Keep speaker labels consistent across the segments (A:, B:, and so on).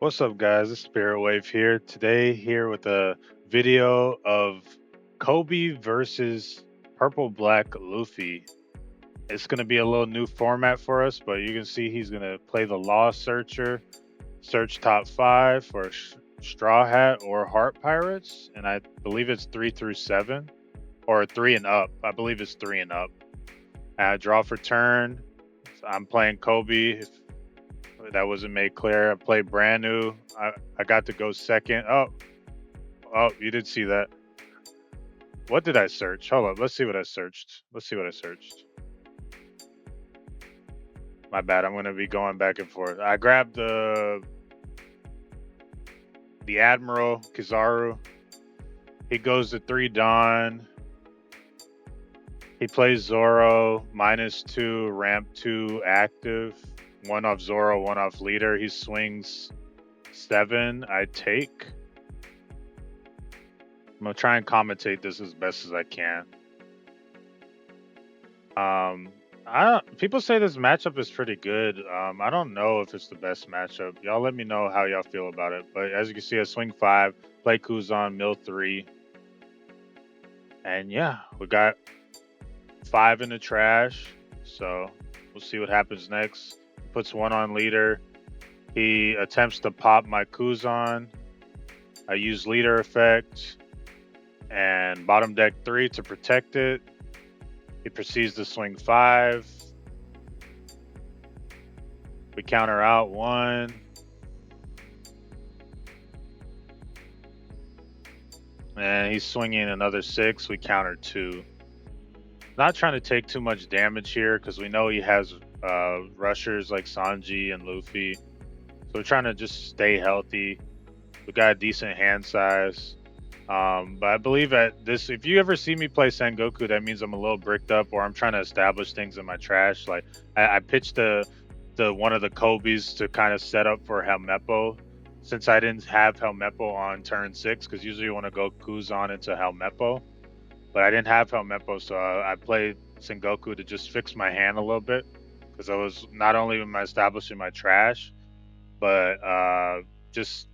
A: What's up, guys? It's Spirit Wave here. Today, here with a video of Koby versus Purple Black Luffy. It's going to be a little new format for us, but you can see he's going to play the Law Searcher, search top five for Straw Hat or Heart Pirates, and I believe it's 3 through 7 or 3 and up. I believe it's 3 and up. Draw for turn. I'm playing Koby. If that wasn't made clear, I played brand new. I got to go second. Oh, you did see that. What did I search? Hold up. Let's see what I searched. Let's see what I searched. My bad. I'm gonna be going back and forth. I grabbed the Admiral Kizaru. He goes to 3 Dawn. He plays Zoro -2, ramp 2 active. 1 off Zoro, 1 off leader. He swings 7. I take. I'm gonna try and commentate this as best as I can. People say this matchup is pretty good. I don't know if it's the best matchup. Y'all let me know how y'all feel about it. But as you can see, I swing 5, play Kuzan, mill 3. And yeah, we got 5 in the trash. So we'll see what happens next. Puts 1 on leader. He attempts to pop my Kuzan. I use leader effect and bottom deck 3 to protect it. He proceeds to swing 5. We counter out 1. And he's swinging another 6. We counter 2. Not trying to take too much damage here because we know he has rushers like Sanji and Luffy. So we're trying to just stay healthy. We got a decent hand size. But I believe at this, if you ever see me play Sengoku, that means I'm a little bricked up or I'm trying to establish things in my trash. Like I pitched the one of the Kobys to kind of set up for Helmeppo, since I didn't have Helmeppo on turn 6, because usually you want to go Kuzan into Helmeppo, but I didn't have Helmeppo, so I played Sengoku to just fix my hand a little bit, because I was not only am I establishing my trash, but just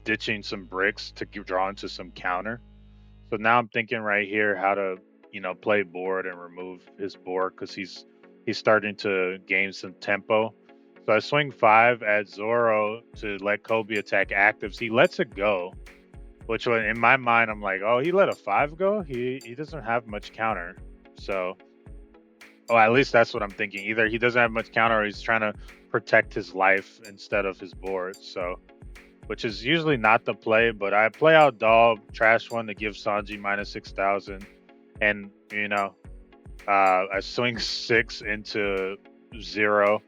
A: ditching some bricks to draw into some counter. So now I'm thinking right here how to play board and remove his board, because he's starting to gain some tempo. So I swing 5 at Zoro to let Koby attack actives. He lets it go, which in my mind I'm like, oh, he let a 5 go. He doesn't have much counter. So, at least that's what I'm thinking. Either he doesn't have much counter, or he's trying to protect his life instead of his board. So, which is usually not the play, but I play out Doll, trash 1 to give Sanji -6,000, and I swing 6 into 0,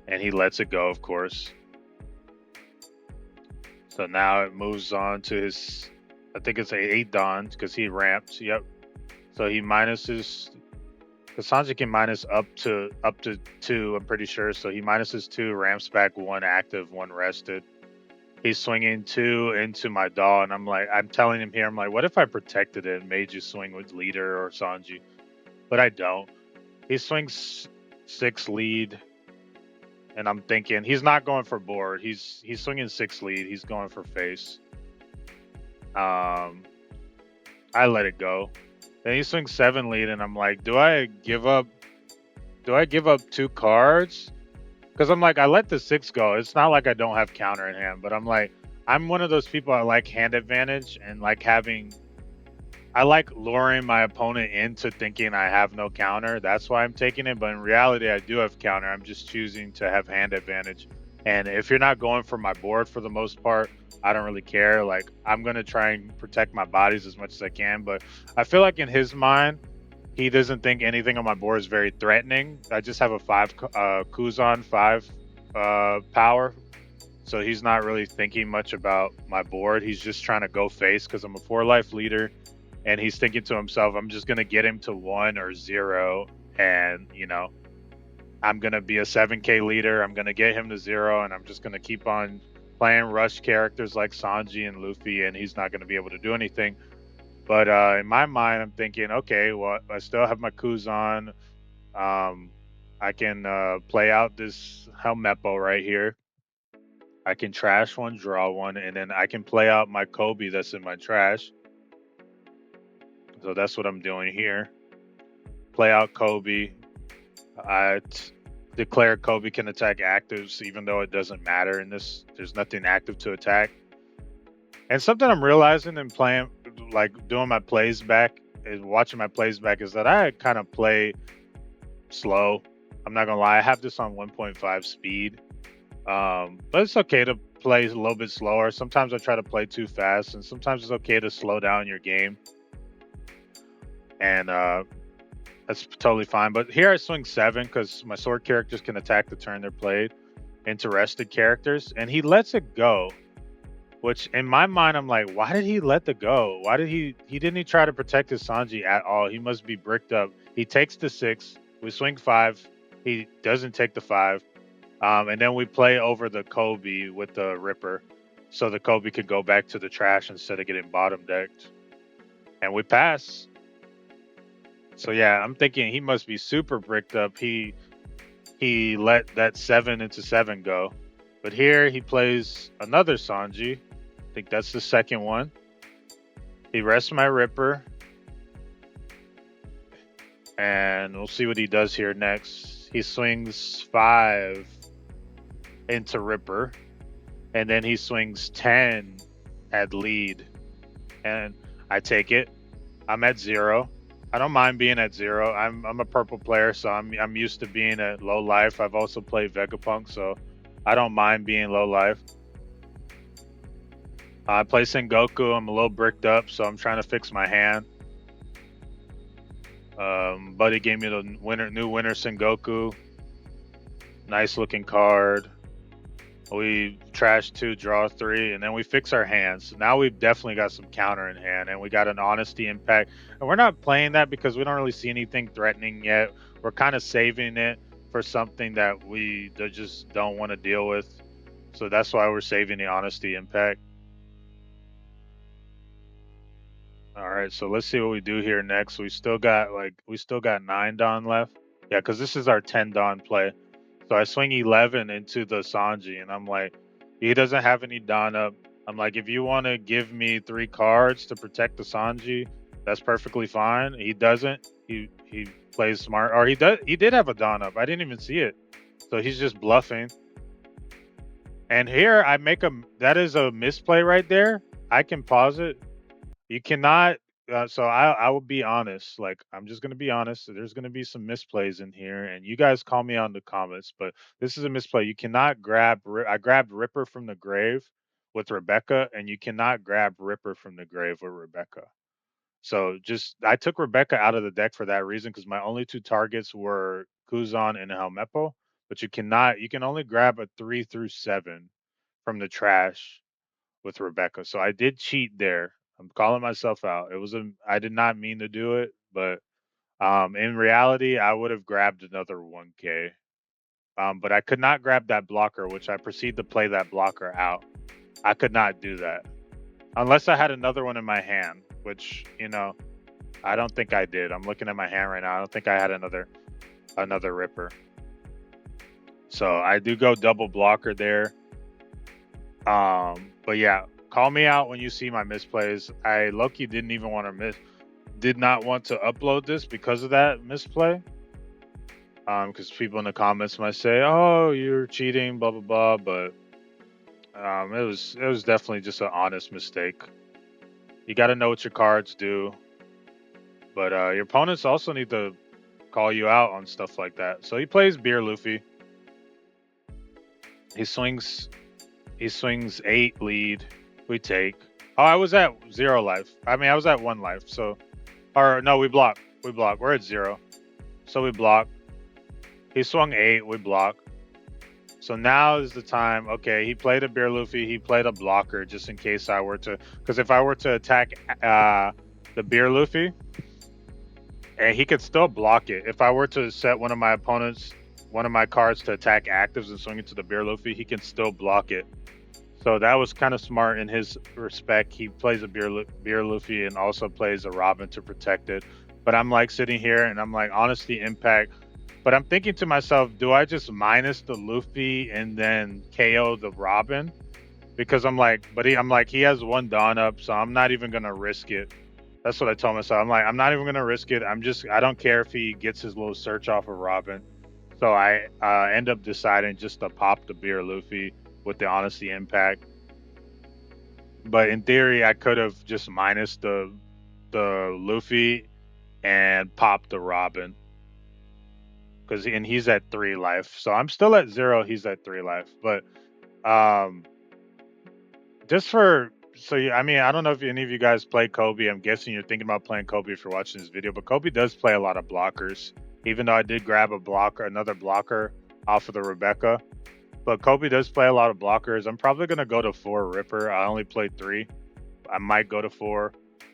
A: and he lets it go, of course. So now it moves on to his, I think it's 8 Dawn, because he ramps. Yep. So he minuses, because Sanji can minus up to 2, I'm pretty sure. So he minuses 2, ramps back 1 active, 1 rested. He's swinging 2 into my Doll, and I'm telling him here, I'm like, what if I protected it and made you swing with leader or Sanji? But I don't. He swings 6 lead, and I'm thinking he's not going for board. He's swinging 6 lead. He's going for face. I let it go. Then he swings 7 lead, and I'm like, do I give up 2 cards? Because I'm like, I let the 6 go. It's not like I don't have counter in hand, but I'm like, I'm one of those people, I like hand advantage and I like luring my opponent into thinking I have no counter. That's why I'm taking it. But in reality, I do have counter. I'm just choosing to have hand advantage. And if you're not going for my board for the most part, I don't really care. Like, I'm going to try and protect my bodies as much as I can. But I feel like in his mind, he doesn't think anything on my board is very threatening. I just have a 5 Kuzan 5 power. So he's not really thinking much about my board. He's just trying to go face because I'm a 4-life leader. And he's thinking to himself, I'm just going to get him to 1 or 0. And, I'm going to be a 7K leader. I'm going to get him to 0. And I'm just going to keep on playing rush characters like Sanji and Luffy. And he's not going to be able to do anything. But in my mind, I'm thinking, okay, well, I still have my Kuzan. I can play out this Helmeppo right here. I can trash one, draw one, and then I can play out my Koby that's in my trash. So that's what I'm doing here. Play out Koby. I declare Koby can attack actives, even though it doesn't matter in this. There's nothing active to attack. And something I'm realizing in playing, like doing my plays back, is watching my plays back, is that I kind of play slow. I'm not gonna lie, I have this on 1.5 speed, but it's okay to play a little bit slower. Sometimes I try to play too fast, and sometimes it's okay to slow down your game, and that's totally fine. But here I swing 7 because my sword characters can attack the turn they're played into rested characters, and he lets it go. Which in my mind, I'm like, why did he let the go? Why did he didn't try to protect his Sanji at all? He must be bricked up. He takes the 6. We swing 5. He doesn't take the 5. And then we play over the Koby with the Ripper. So the Koby could go back to the trash instead of getting bottom decked. And we pass. So yeah, I'm thinking he must be super bricked up. He let that 7 into 7 go. But here he plays another Sanji. I think that's the second one. He rests my Ripper. And we'll see what he does here next. He swings 5 into Ripper. And then he swings 10 at lead. And I take it. I'm at 0. I don't mind being at 0. I'm a purple player, so I'm used to being at low life. I've also played Vegapunk, so I don't mind being low life. I play Sengoku. I'm a little bricked up, so I'm trying to fix my hand. Buddy gave me the new winner Sengoku. Nice looking card. We trash 2, draw 3, and then we fix our hands. So now we've definitely got some counter in hand, and we got an honesty impact. And we're not playing that because we don't really see anything threatening yet. We're kind of saving it for something that we just don't want to deal with. So that's why we're saving the honesty impact. All right, so let's see what we do here next. We still got 9 Dawn left. Yeah, because this is our 10 Dawn play. So I swing 11 into the Sanji, and I'm like, he doesn't have any Dawn up. I'm like, if you want to give me 3 cards to protect the Sanji, that's perfectly fine. He doesn't. He plays smart, or he does. He did have a Dawn up. I didn't even see it. So he's just bluffing. And here I make that is a misplay right there. I can pause it. You cannot. So I will be honest. Like, I'm just gonna be honest. There's gonna be some misplays in here, and you guys call me on the comments. But this is a misplay. You cannot grab. I grabbed Ripper from the grave with Rebecca, and you cannot grab Ripper from the grave with Rebecca. So I took Rebecca out of the deck for that reason, because my only 2 targets were Kuzan and Helmeppo. But you cannot. You can only grab a 3 through 7 from the trash with Rebecca. So I did cheat there. I'm calling myself out. I did not mean to do it, but in reality, I would have grabbed another 1K. But I could not grab that blocker, which I proceed to play that blocker out. I could not do that unless I had another one in my hand, which, I don't think I did. I'm looking at my hand right now. I don't think I had another Ripper. So I do go double blocker there. But yeah, call me out when you see my misplays. I low-key did not want to upload this because of that misplay. Because people in the comments might say, "Oh, you're cheating," blah blah blah. But it was definitely just an honest mistake. You got to know what your cards do. But your opponents also need to call you out on stuff like that. So he plays Beer Luffy. He swings 8 lead. We take. Oh, I was at 0 life. I mean, I was at 1 life. So, or no, we block. We're at 0. So we block. He swung 8. We block. So now is the time. Okay, he played a Beer Luffy. He played a blocker just in case I were to. Because if I were to attack the Beer Luffy, and he could still block it. If I were to set one of my cards to attack actives and swing it to the Beer Luffy, he can still block it. So that was kind of smart in his respect. He plays a Beer Luffy and also plays a Robin to protect it. But I'm like sitting here and I'm like, honesty impact. But I'm thinking to myself, do I just minus the Luffy and then KO the Robin? Because I'm like, but I'm like, he has one Dawn up, so I'm not even gonna risk it. That's what I told myself. I'm like, I'm not even gonna risk it. I don't care if he gets his little search off of Robin. So I end up deciding just to pop the beer Luffy with the honesty impact. But in theory, I could have just minus the Luffy and popped the Robin because and he's at 3 life. So I'm still at 0. He's at 3 life. But um, just for so I mean, I don't know if any of you guys play Koby. I'm guessing you're thinking about playing Koby if you're watching this video. But Koby does play a lot of blockers. Even though I did grab another blocker off of the Rebecca. But Kobe does play a lot of blockers. I'm probably gonna go to 4 Ripper. I only played 3. I might go to 4,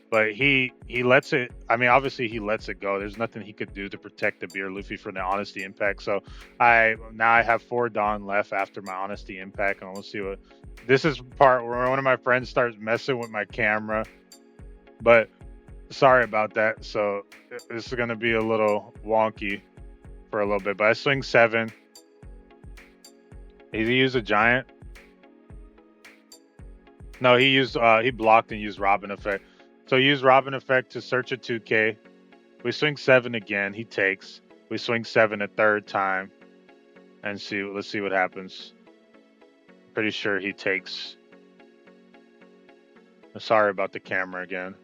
A: but he lets it. I mean, obviously he lets it go. There's nothing he could do to protect the beer Luffy from the honesty impact. So I have 4 Dawn left after my honesty impact, and we'll see what. This is part where one of my friends starts messing with my camera, but sorry about that. So this is gonna be a little wonky for a little bit. But I swing 7. Did he use a giant? No, he blocked and used Robin effect. So he used Robin effect to search a 2K. We swing 7 again. He takes. We swing 7 a third time, and see. Let's see what happens. Pretty sure he takes. Sorry about the camera again.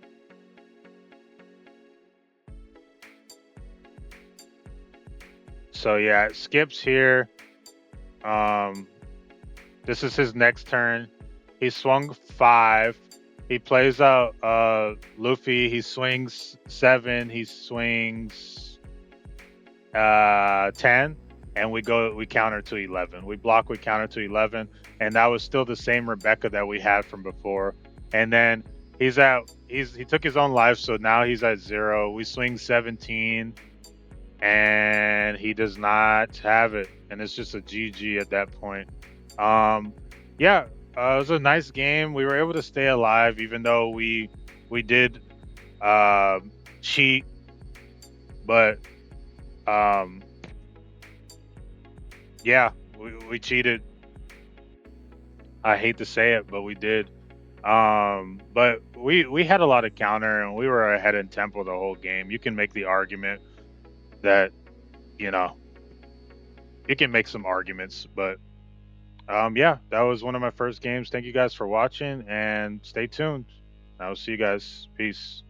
A: So yeah, it skips here. This is his next turn. He swung 5. He plays out Luffy. He swings 7. He swings 10, and we counter to 11. We block, we counter to 11, and that was still the same Rebecca that we had from before. And then he took his own life, so now he's at 0. We swing 17, and he does not have it, and it's just a GG at that point. Yeah, it was a nice game. We were able to stay alive, even though we did cheat, but yeah, we cheated. I hate to say it, but we did. But we had a lot of counter, and we were ahead in tempo the whole game. You can make the argument that you know you can make some arguments, but yeah, that was one of my first games. Thank you guys for watching, and stay tuned. I will see you guys. Peace.